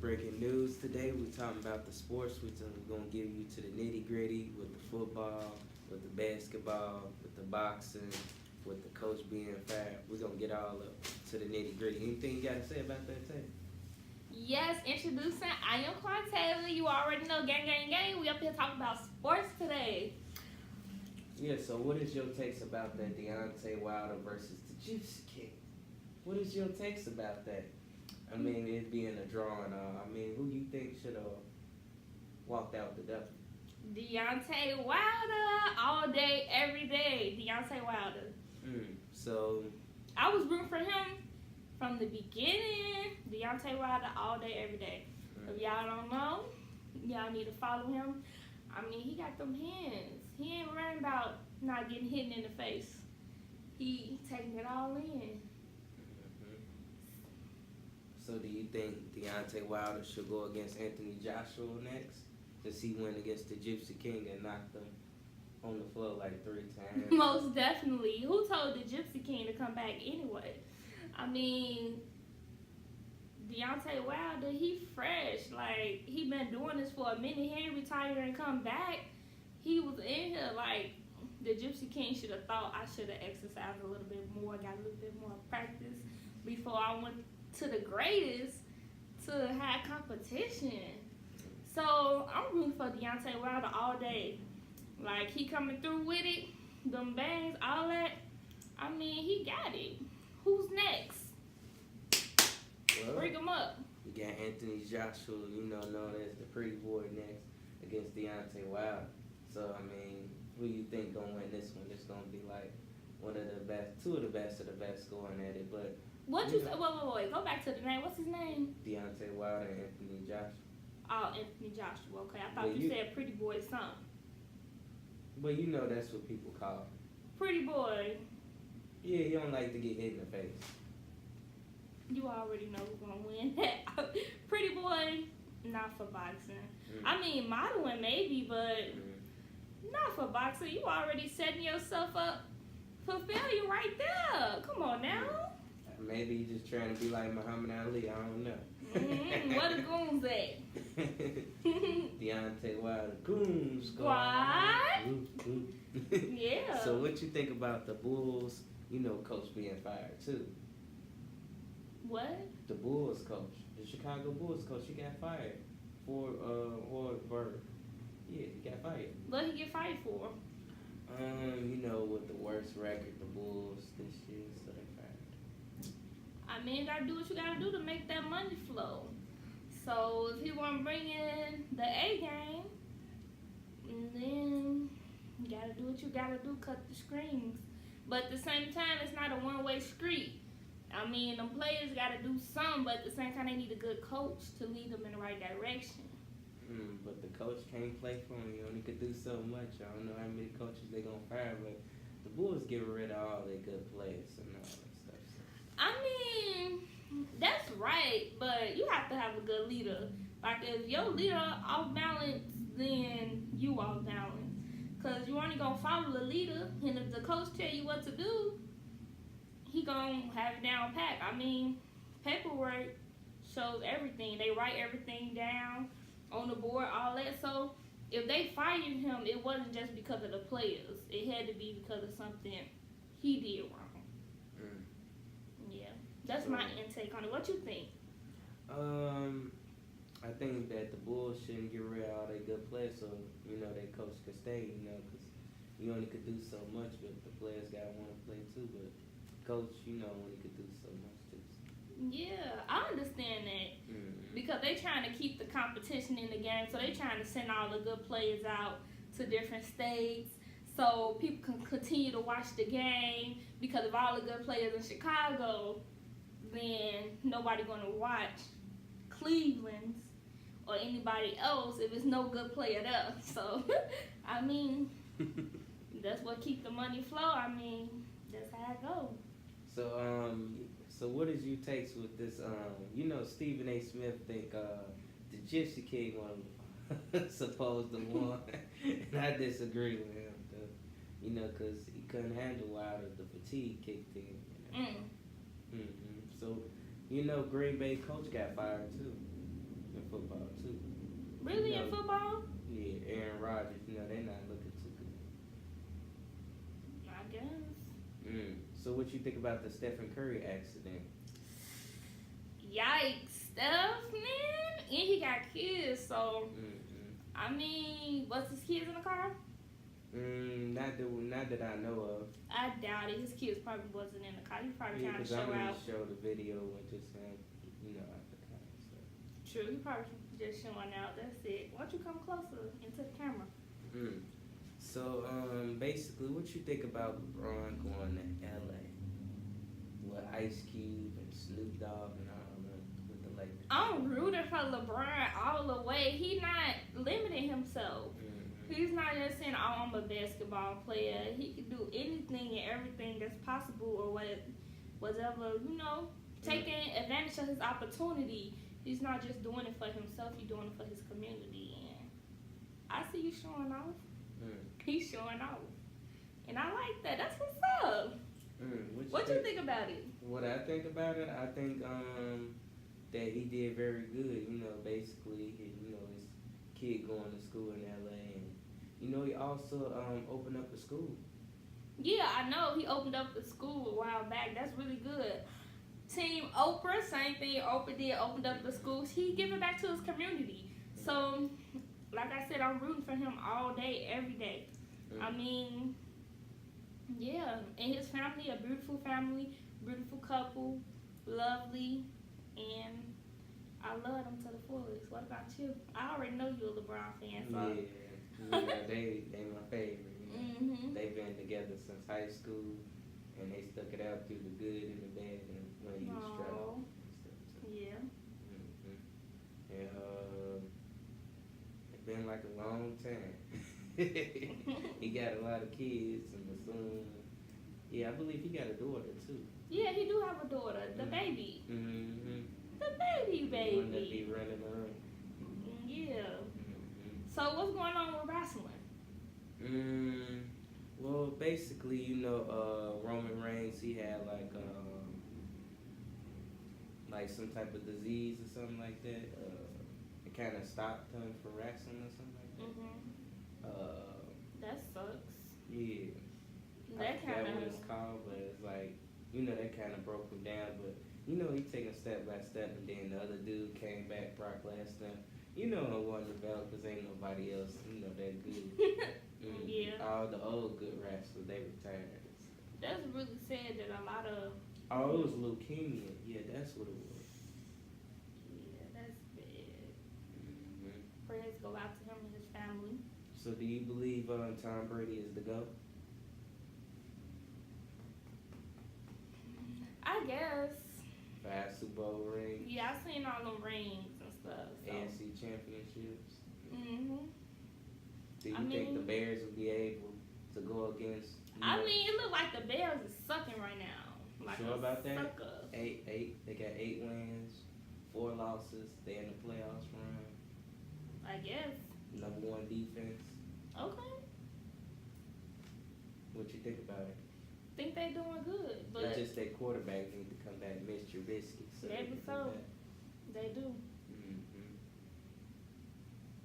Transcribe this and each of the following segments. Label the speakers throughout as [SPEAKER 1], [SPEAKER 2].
[SPEAKER 1] breaking news today. We're talking about the sports. We're going to give you to the nitty gritty with the football, with the basketball, with the boxing, with the coach being fired. We're going to get all up to the nitty gritty. Anything you got to say about that, Tay?
[SPEAKER 2] Yes, introducing IAmQuantavia. You already know, gang. We up here talking about sports today.
[SPEAKER 1] Yeah, so what is your takes about that Deontay Wilder versus the Gypsy King? What is your takes about that? I mean, it being a draw and all. I mean, who you think should have walked out the W?
[SPEAKER 2] Deontay Wilder, all day, every day. Deontay Wilder.
[SPEAKER 1] So
[SPEAKER 2] I was rooting for him from the beginning. Deontay Wilder, all day, every day. If y'all don't know, y'all need to follow him. I mean, he got them hands. He ain't worrying about not getting hit in the face. He taking it all in.
[SPEAKER 1] So do you think Deontay Wilder should go against Anthony Joshua next? Does he win against the Gypsy King and knock them on the floor like 3 times?
[SPEAKER 2] Most definitely. Who told the Gypsy King to come back anyway? I mean, Deontay Wilder, he fresh. Like, he been doing this for a minute. He ain't retired and come back. He was in here like the Gypsy King should have thought I should have exercised a little bit more, got a little bit more practice before I went to the greatest to have competition. So I'm rooting for Deontay Wilder all day. Like, he coming through with it, them bangs, all that. I mean, he got it. Who's next?
[SPEAKER 1] Well,
[SPEAKER 2] bring him up.
[SPEAKER 1] You got Anthony Joshua, known as the pretty boy next against Deontay Wilder. So, I mean, who you think gonna win this one? It's gonna be like one of the best, two of the best going at it. But
[SPEAKER 2] what you say? Wait. Go back to the name. What's his name?
[SPEAKER 1] Deontay Wilder and Anthony Joshua.
[SPEAKER 2] Oh, Anthony Joshua. Okay, I thought you said pretty boy something.
[SPEAKER 1] But that's what people call him.
[SPEAKER 2] Pretty boy.
[SPEAKER 1] Yeah, he don't like to get hit in the face.
[SPEAKER 2] You already know who's gonna win that. Pretty boy, not for boxing. I mean, modeling maybe, but not for boxing. You already setting yourself up for failure right there. Come on now.
[SPEAKER 1] Maybe he's just trying to be like Muhammad Ali. I don't know.
[SPEAKER 2] Where the goons at?
[SPEAKER 1] Deontay Wilder, Goon
[SPEAKER 2] Squad. Yeah.
[SPEAKER 1] So what you think about the Bulls, coach being fired too?
[SPEAKER 2] What?
[SPEAKER 1] The Bulls coach. The Chicago Bulls coach, he got fired for Hoiberg. Yeah, he got fired.
[SPEAKER 2] What did he get fired for?
[SPEAKER 1] With the worst record, the Bulls this year, so they fired.
[SPEAKER 2] I mean, you gotta do what you gotta do to make that money flow. So if he wanna bring in the A game, then you gotta do what you gotta do, cut the strings. But at the same time, it's not a one-way street. I mean, them players gotta do something, but at the same time, they need a good coach to lead them in the right direction.
[SPEAKER 1] But the coach can't play for him. He only could do so much. I don't know how many coaches they gonna fire, but the Bulls get rid of all their good players and all that stuff. So.
[SPEAKER 2] I mean, that's right, but you have to have a good leader. Like, if your leader off balance, then you off balance. Because you only gonna follow the leader, and if the coach tell you what to do, he gonna have it down pat. I mean, paperwork shows everything. They write everything down on the board, all that. So if they fired him, it wasn't just because of the players. It had to be because of something he did wrong. Yeah, that's my intake on it. What you think?
[SPEAKER 1] I think that the Bulls shouldn't get rid of all their good players, so their coach could stay. Because you only could do so much, but the players gotta want to play too. But coach, when he could do so much too.
[SPEAKER 2] Yeah, I understand that. Because they trying to keep the competition in the game, so they trying to send all the good players out to different states so people can continue to watch the game. Because of all the good players in Chicago, then nobody going to watch Cleveland's or anybody else if it's no good player there. So, I mean, that's what keep the money flow. I mean, that's how it goes.
[SPEAKER 1] So what is your takes with this? Stephen A. Smith think the Gypsy King was supposed to win, and I disagree with him. Because he couldn't handle Wilder. The fatigue kicked in. So Green Bay coach got fired too. football too.
[SPEAKER 2] Really
[SPEAKER 1] You know,
[SPEAKER 2] in football?
[SPEAKER 1] Yeah, Aaron Rodgers. You know, they're not looking too good.
[SPEAKER 2] I guess.
[SPEAKER 1] So what you think about the Stephen Curry accident?
[SPEAKER 2] Yikes, Steph, man. And he got kids, so I mean, was his kids in the car?
[SPEAKER 1] Not that I know of.
[SPEAKER 2] I doubt it. His kids probably wasn't in the car. He probably trying to
[SPEAKER 1] Because I
[SPEAKER 2] show
[SPEAKER 1] only
[SPEAKER 2] out.
[SPEAKER 1] show the video with just him, at the car. So.
[SPEAKER 2] True, he probably just showing out. That's it. Why don't you come closer into the camera?
[SPEAKER 1] So, basically, what you think about LeBron going to LA with Ice Cube and Snoop Dogg and all that with the Lakers?
[SPEAKER 2] I'm rooting for LeBron all the way. He not limiting himself. He's not just saying, "Oh, I'm a basketball player." He can do anything and everything that's possible, or whatever. Taking advantage of his opportunity. He's not just doing it for himself. He's doing it for his community. And I see you showing off. He's showing off, and I like that. That's what's up. What you think about it?
[SPEAKER 1] What I think about it, I think that he did very good. Basically, his kid going to school in LA, and he also opened up a school.
[SPEAKER 2] Yeah, I know he opened up the school a while back. That's really good. Team Oprah, same thing. Oprah did, opened up the schools. He giving back to his community. So, like I said, I'm rooting for him all day, every day. I mean, yeah, and his family, a beautiful couple, lovely, and I love them to the fullest. What about you? I already know you're a LeBron fan, so.
[SPEAKER 1] Yeah, they my favorite. They've been together since high school, and they stuck it out through the good and the bad, and when he was struggling.
[SPEAKER 2] Yeah.
[SPEAKER 1] And it's been like a long time. He got a lot of kids, and I believe he got a daughter too.
[SPEAKER 2] Yeah, he do have a daughter, the baby. The baby.
[SPEAKER 1] The one that be running around.
[SPEAKER 2] Yeah. So what's going on with wrestling?
[SPEAKER 1] Well, basically, Roman Reigns, he had like some type of disease or something like that. It kind of stopped him from wrestling or something like that.
[SPEAKER 2] That sucks.
[SPEAKER 1] Yeah.
[SPEAKER 2] That kind of.
[SPEAKER 1] What it's called, but it's like, that kind of broke him down. But he taking step by step, and then the other dude came back, Brock Lesnar. It won the belt because ain't nobody else, that good.
[SPEAKER 2] Yeah.
[SPEAKER 1] All the old good wrestlers, they retired.
[SPEAKER 2] That's really sad that a lot of.
[SPEAKER 1] Oh, it was leukemia. Yeah, that's what it was.
[SPEAKER 2] Yeah, that's bad. Prayers go out to him and his family.
[SPEAKER 1] So, do you believe Tom Brady is the GOAT?
[SPEAKER 2] I guess.
[SPEAKER 1] 5 Super Bowl rings.
[SPEAKER 2] Yeah, I've seen all them rings and stuff. So.
[SPEAKER 1] AFC championships. Do you
[SPEAKER 2] I
[SPEAKER 1] think
[SPEAKER 2] mean,
[SPEAKER 1] the Bears will be able to go against?
[SPEAKER 2] It look like the Bears is sucking right now. Like
[SPEAKER 1] sure about that?
[SPEAKER 2] Sucker.
[SPEAKER 1] 8. They got 8 wins, 4 losses. They in the playoffs run.
[SPEAKER 2] I guess.
[SPEAKER 1] Number 1 defense.
[SPEAKER 2] Okay.
[SPEAKER 1] What you think about it?
[SPEAKER 2] Think they doing good, but
[SPEAKER 1] it's just their quarterback need to come back, Mr. Trubisky.
[SPEAKER 2] Maybe so. They do.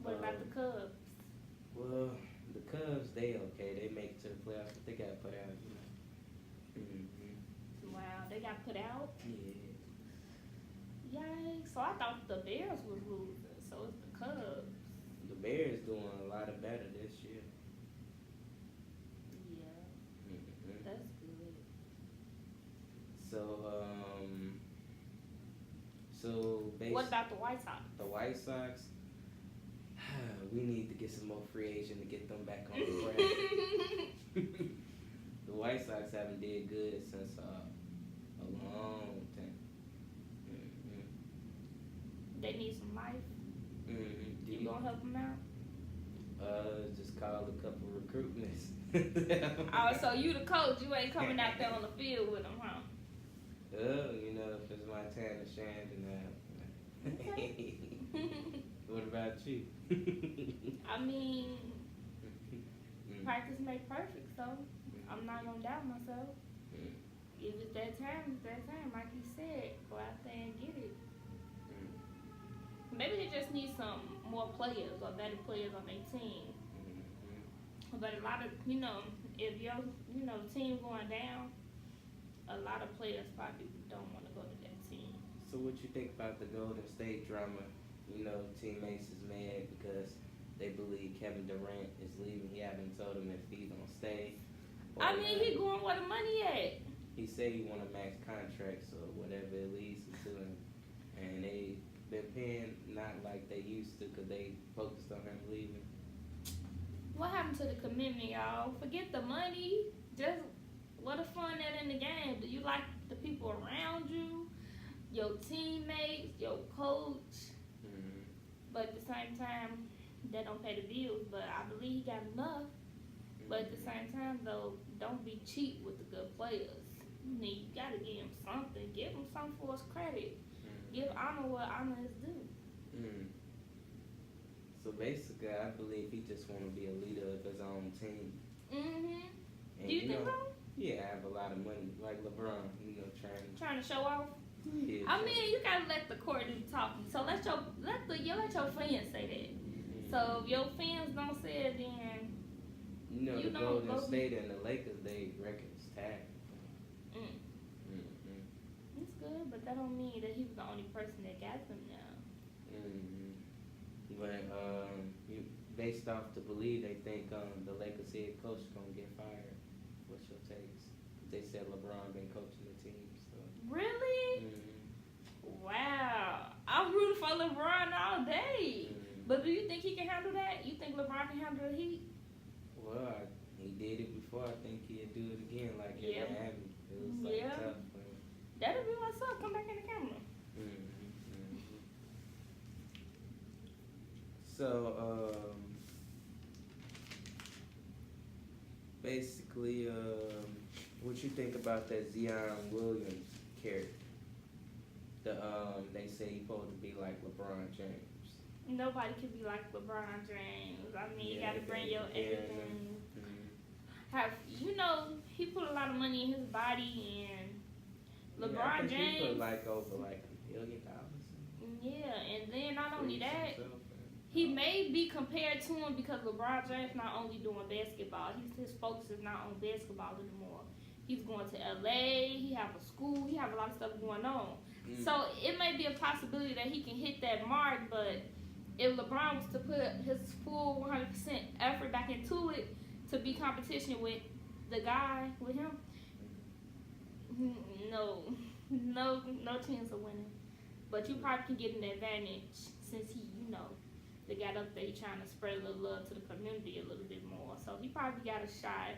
[SPEAKER 2] What about the Cubs?
[SPEAKER 1] Well, the Cubs, they okay. They make it to the playoffs, but they got put out.
[SPEAKER 2] Wow, they got put out.
[SPEAKER 1] Yeah.
[SPEAKER 2] Yikes! So I thought the Bears was losing. So it's the Cubs.
[SPEAKER 1] The Bears doing a lot of better this year.
[SPEAKER 2] Yeah. That's good.
[SPEAKER 1] So
[SPEAKER 2] what about the White Sox?
[SPEAKER 1] The White Sox, we need to get some more free agent to get them back on the track. The White Sox haven't did good since a long time.
[SPEAKER 2] They need some life. You gonna help them out?
[SPEAKER 1] Just call a couple recruitments.
[SPEAKER 2] Oh, so you the coach? You ain't coming out there on the field with them, huh?
[SPEAKER 1] If it's my time to shine, then
[SPEAKER 2] Okay.
[SPEAKER 1] What about you?
[SPEAKER 2] I mean, practice makes perfect, so I'm not gonna doubt myself. If it's that time, it's that time. Like you said, go out there and get it. Maybe they just need some more players or better players on their team. But a lot of, if your, team going down, a lot of players probably don't want to go to that team.
[SPEAKER 1] So what you think about the Golden State drama? Teammates is mad because they believe Kevin Durant is leaving. He haven't told him if he's gonna stay.
[SPEAKER 2] He going where the money at.
[SPEAKER 1] He said he want a max contract, so whatever it leads to him. And they been paying not like they used to because they focused on him leaving.
[SPEAKER 2] What happened to the commitment, y'all? Forget the money. Just what a fun that in the game. Do you like the people around you, your teammates, your coach?
[SPEAKER 1] Mm-hmm.
[SPEAKER 2] But at the same time, that don't pay the bills. But I believe he got enough. But at the same time, though, don't be cheap with the good players. You gotta give him something. Give him something for his credit. Give honor what honor is due.
[SPEAKER 1] So basically, I believe he just want to be a leader of his own team.
[SPEAKER 2] Mm-hmm.
[SPEAKER 1] And
[SPEAKER 2] Do you think so?
[SPEAKER 1] Yeah, I have a lot of money, like LeBron.
[SPEAKER 2] Trying to show off.
[SPEAKER 1] Yeah,
[SPEAKER 2] I mean, you gotta let the court do the talking. So let your fans say that.
[SPEAKER 1] Mm-hmm.
[SPEAKER 2] So if your fans don't say it, then
[SPEAKER 1] the Golden State and the Lakers, they records tag.
[SPEAKER 2] It's good, but that don't mean that he was the only person that got them now.
[SPEAKER 1] But based off the belief, they think the Lakers head coach is gonna get fired. What's your takes? They said LeBron been coaching the team, so.
[SPEAKER 2] Really? Wow. I'm rooting for LeBron all day. But do you think he can handle that? You think LeBron can handle the heat?
[SPEAKER 1] Well, he did it before. I think he'll do it again, like in Miami. It was tough.
[SPEAKER 2] That'll be what's up. Come back in the camera.
[SPEAKER 1] So, basically, what you think about that Zion Williams character? They say he's supposed to be like LeBron James.
[SPEAKER 2] Nobody can be like LeBron James. I mean, you gotta bring your everything. He put a lot of money in his body, and LeBron James.
[SPEAKER 1] He put over $1 billion.
[SPEAKER 2] Yeah, and then not only that, he may be compared to him because LeBron James not only doing basketball. His focus is not on basketball anymore. He's going to LA. He have a school. He have a lot of stuff going on. So it may be a possibility that he can hit that mark, but if LeBron was to put his full 100% effort back into it to be competition with the guy with him, no chance of winning. But you probably can get an advantage since he, they got up there, he trying to spread a little love to the community a little bit more. So he probably got a shot.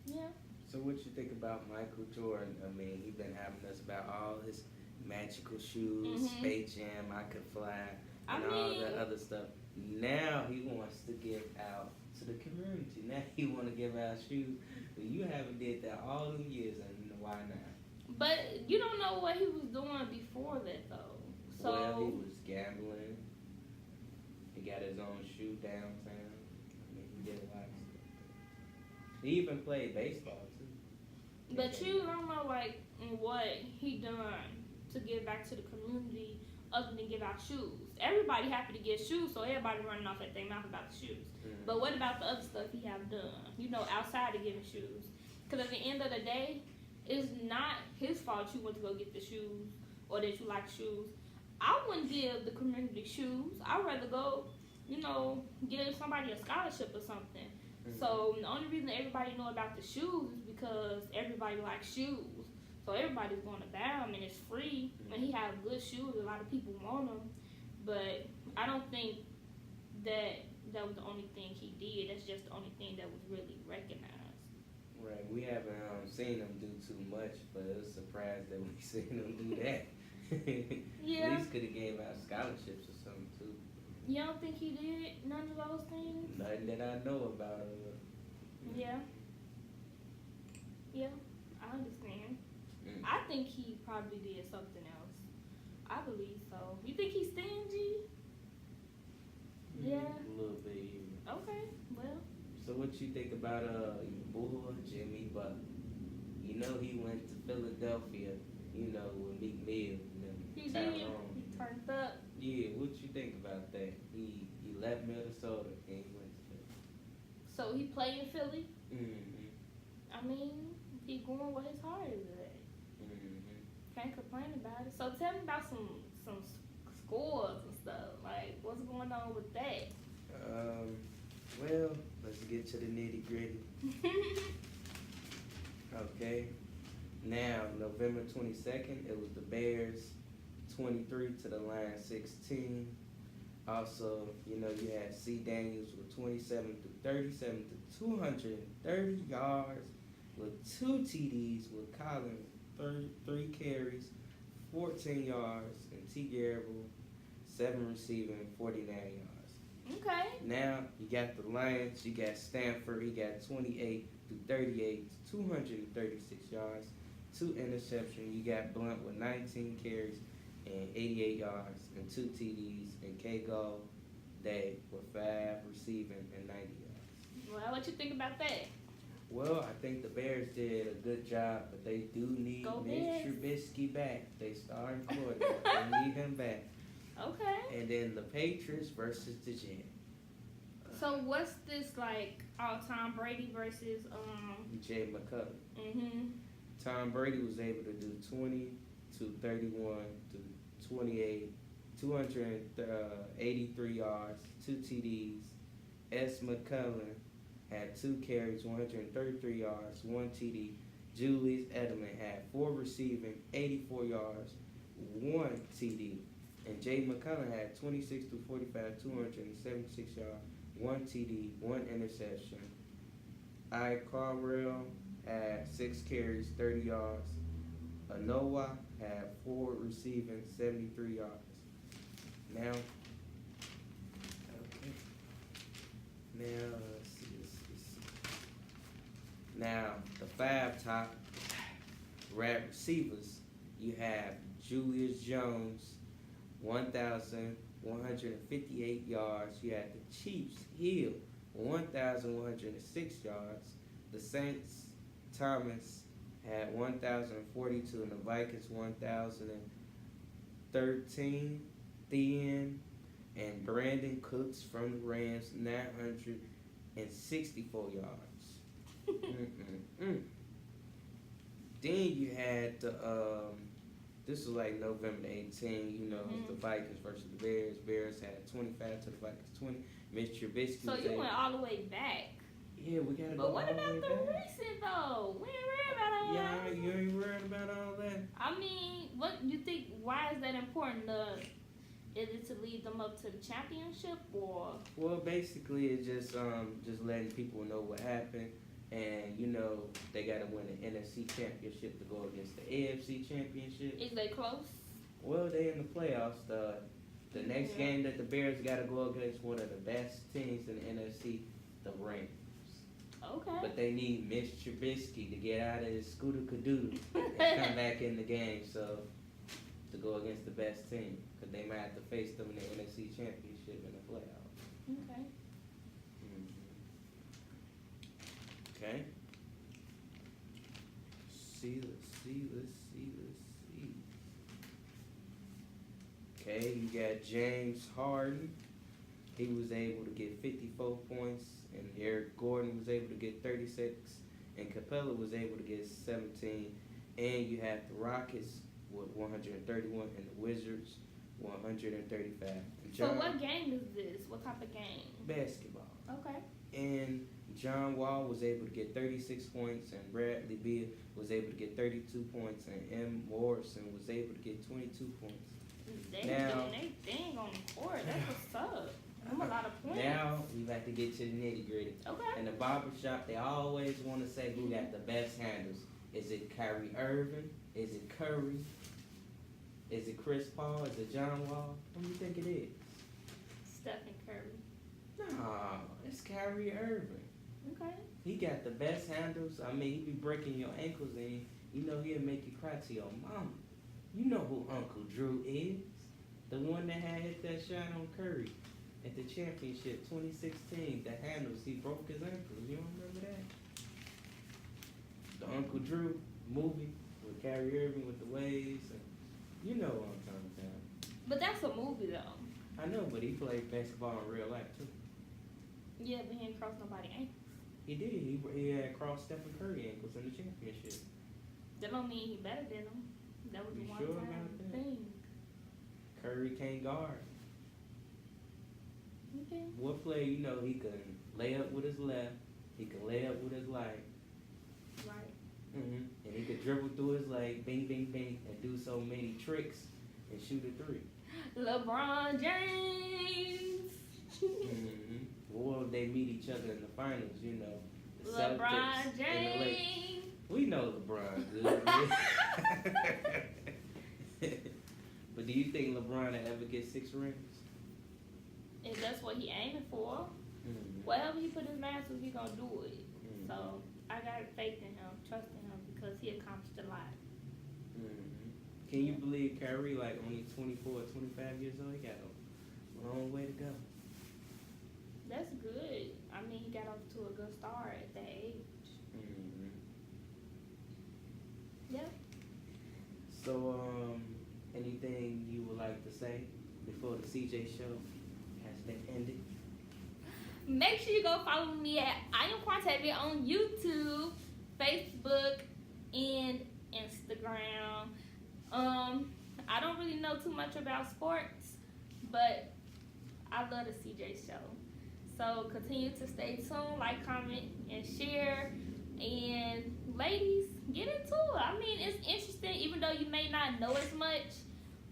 [SPEAKER 2] Yeah.
[SPEAKER 1] So what you think about Michael Jordan? I mean, he been having us about all his magical shoes, Space Jam, I Could Fly, and all the other stuff. Now he wants to give out to the community. Now he want to give out shoes. But you haven't did that all them years, and why not?
[SPEAKER 2] But you don't know what he was doing before that, though. So
[SPEAKER 1] well, he was gambling. He got his own shoe downtown. I mean, he did a lot of stuff. He even played baseball, too.
[SPEAKER 2] But you don't know, what he done to give back to the community other than give out shoes. Everybody happy to get shoes, so everybody running off at their mouth about the shoes. But what about the other stuff he have done, outside of giving shoes? Because at the end of the day, it's not his fault you went to go get the shoes or that you like shoes. I wouldn't give the community shoes. I'd rather go, give somebody a scholarship or something. So the only reason everybody know about the shoes is because everybody likes shoes. So everybody's going to buy them and it's free. And he has good shoes. A lot of people want them. But I don't think that was the only thing he did. That's just the only thing that was really recognized.
[SPEAKER 1] Right. We haven't seen him do too much, but it was surprised that we seen him do that.
[SPEAKER 2] Yeah.
[SPEAKER 1] At least could have gave out scholarships or something too.
[SPEAKER 2] You don't think he did none of those things?
[SPEAKER 1] Nothing that I know about him.
[SPEAKER 2] Yeah. Yeah, I understand. I think he probably did something else. I believe so. You think he's stingy? Yeah.
[SPEAKER 1] A little bit, yeah.
[SPEAKER 2] Okay, well.
[SPEAKER 1] So what you think about your boy Jimmy Butler? He went to Philadelphia, with Meek Mill.
[SPEAKER 2] He did. He turned up.
[SPEAKER 1] Yeah, what you think about that? He left Minnesota and he went to Philly.
[SPEAKER 2] So he played in Philly.
[SPEAKER 1] Mm-hmm.
[SPEAKER 2] I mean, he going where his heart is at.
[SPEAKER 1] Mm-hmm.
[SPEAKER 2] Can't complain about it. So tell me about some scores and stuff. Like, what's going on with that?
[SPEAKER 1] Well, let's get to the nitty gritty. Okay. Now, November 22nd, it was the Bears 23 to the Lions 16. Also, you had C. Daniels with 27 to 37 to 230 yards with 2 TDs with Collins, 3 carries, 14 yards, and T. Garable, 7 receiving, 49 yards.
[SPEAKER 2] Okay.
[SPEAKER 1] Now, you got the Lions, you got Stanford, he got 28 to 38 to 236 yards, 2 interceptions. You got Blunt with 19 carries and 88 yards and 2 TDs, and K-Go Day with 5 receiving and 90 yards.
[SPEAKER 2] Well, what you think about that?
[SPEAKER 1] Well, I think the Bears did a good job, but they do need
[SPEAKER 2] Go
[SPEAKER 1] Mitch
[SPEAKER 2] Bears.
[SPEAKER 1] Trubisky back. They starting quarterback. They need him back.
[SPEAKER 2] Okay.
[SPEAKER 1] And then the Patriots versus the Jets.
[SPEAKER 2] So what's this like? Tom Brady versus
[SPEAKER 1] Jay McCullough.
[SPEAKER 2] Mhm.
[SPEAKER 1] Tom Brady was able to do 20 to 31 to 28, 283 yards, 2 TDs. S. McCullough had 2 carries, 133 yards, 1 TD. Julius Edelman had 4 receiving, 84 yards, 1 TD. And Jay McCullough had 26 to 45, 276 yards, 1 TD, 1 interception. I. Carwell had 6 carries, 30 yards. Anoa had 4 receiving, 73 yards. Now, okay. Now, let's see. Now, the 5 top wide receivers, you have Julius Jones, 1,158 yards. You have the Chiefs, Hill, 1,106 yards. The Saints, Thomas, had 1,042, and the Vikings 1,013. Thin and Brandon Cooks from the Rams 964 yards. Then you had the this was like November 18. It was the Vikings versus the Bears. Bears had 25 to the Vikings 20. Mitch Trubisky.
[SPEAKER 2] So you went all the way back.
[SPEAKER 1] Yeah, we gotta go.
[SPEAKER 2] But what
[SPEAKER 1] all
[SPEAKER 2] about
[SPEAKER 1] the way
[SPEAKER 2] the
[SPEAKER 1] back.
[SPEAKER 2] recent though? We ain't worried about all
[SPEAKER 1] Yeah,
[SPEAKER 2] that.
[SPEAKER 1] you ain't worried about all that.
[SPEAKER 2] I mean, what you think? Why is that important? Is it to lead them up to the championship or?
[SPEAKER 1] Well, basically, it's just letting people know what happened, and they gotta win the NFC championship to go against the AFC championship.
[SPEAKER 2] Is they close?
[SPEAKER 1] Well, they in the playoffs. The next game that the Bears gotta go against one of the best teams in the NFC, the Rams.
[SPEAKER 2] Okay.
[SPEAKER 1] But they need Mitch Trubisky to get out of his scooter cadoodle and come back in the game. So to go against the best team, because they might have to face them in the NFC championship in the playoffs.
[SPEAKER 2] Okay.
[SPEAKER 1] Okay. Let's see. Okay, you got James Harden. He was able to get 54 points, and Eric Gordon was able to get 36, and Capella was able to get 17. And you have the Rockets with 131, and the Wizards 135.
[SPEAKER 2] So what game is this? What type of game?
[SPEAKER 1] Basketball.
[SPEAKER 2] Okay.
[SPEAKER 1] And John Wall was able to get 36 points, and Bradley Beal was able to get 32 points, and M. Morrison was able to get 22 points.
[SPEAKER 2] They doing their thing on the court. That's what's up. I'm a lot of points.
[SPEAKER 1] Now we about to get to the nitty gritty.
[SPEAKER 2] Okay.
[SPEAKER 1] In the barbershop, they always want to say who got the best handles. Is it Kyrie Irving? Is it Curry? Is it Chris Paul? Is it John Wall? Who do you think it is?
[SPEAKER 2] Stephen Curry.
[SPEAKER 1] No, it's Kyrie Irving.
[SPEAKER 2] Okay.
[SPEAKER 1] He got the best handles. I mean, he be breaking your ankles, and he'll make you cry to your mama. You know who Uncle Drew is. The one that had hit that shot on Curry at the championship 2016. The handles, he broke his ankles. You don't remember that? The Uncle Drew movie with Kyrie Irving with the waves. And you know what I'm talking about.
[SPEAKER 2] But that's a movie though.
[SPEAKER 1] I know, but he played basketball in real life too.
[SPEAKER 2] Yeah, but he didn't cross nobody's ankles.
[SPEAKER 1] He did. He had crossed Stephen Curry ankles in the championship.
[SPEAKER 2] That don't mean he better than him. That was
[SPEAKER 1] You
[SPEAKER 2] a
[SPEAKER 1] sure
[SPEAKER 2] one-time
[SPEAKER 1] about that?
[SPEAKER 2] thing.
[SPEAKER 1] Curry can't guard.
[SPEAKER 2] Okay.
[SPEAKER 1] What player you know he can lay up with his left, he can lay up with his right,
[SPEAKER 2] Right.
[SPEAKER 1] and he could dribble through his leg, bing, bing, bing, and do so many tricks and shoot a three.
[SPEAKER 2] LeBron James.
[SPEAKER 1] Or they meet each other in the finals, you know. The
[SPEAKER 2] LeBron
[SPEAKER 1] Celtics and the Lakers.
[SPEAKER 2] James.
[SPEAKER 1] We know LeBron good. But do you think LeBron will ever get 6 rings?
[SPEAKER 2] If that's what he aiming for,
[SPEAKER 1] Mm-hmm.
[SPEAKER 2] whatever he put his mind to, he gonna do it.
[SPEAKER 1] Mm-hmm.
[SPEAKER 2] So I got faith in him, trust in him, because he accomplished a lot.
[SPEAKER 1] Can you believe Kyrie, like only 24 or 25 years old? He got a long way to go.
[SPEAKER 2] That's good. I mean, he got off to a good start at that age. Yeah.
[SPEAKER 1] So, anything you would like to say before the CJ show has been ended?
[SPEAKER 2] Make sure you go follow me at IAmQuantavia on YouTube, Facebook, and Instagram. I don't really know too much about sports, but I love the CJ show. So continue to stay tuned, like, comment, and share. And ladies, get into it. I mean, it's interesting, even though you may not know as much,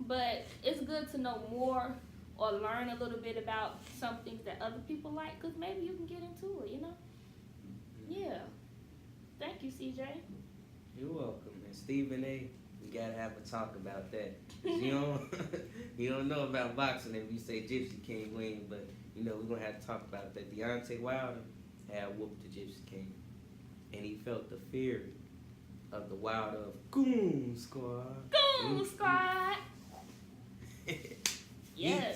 [SPEAKER 2] but it's good to know more or learn a little bit about some things that other people like, because maybe you can get into it, you know? Yeah. Thank you, CJ.
[SPEAKER 1] You're welcome. And Stephen A., we gotta have a talk about that. 'Cause you don't know about boxing if you say Gypsy King win, but you know we're gonna have to talk about that. Deontay Wilder had whooped the Gypsy King, and he felt the fear of the Wilder of Goon Squad.
[SPEAKER 2] Goon Squad. Yes.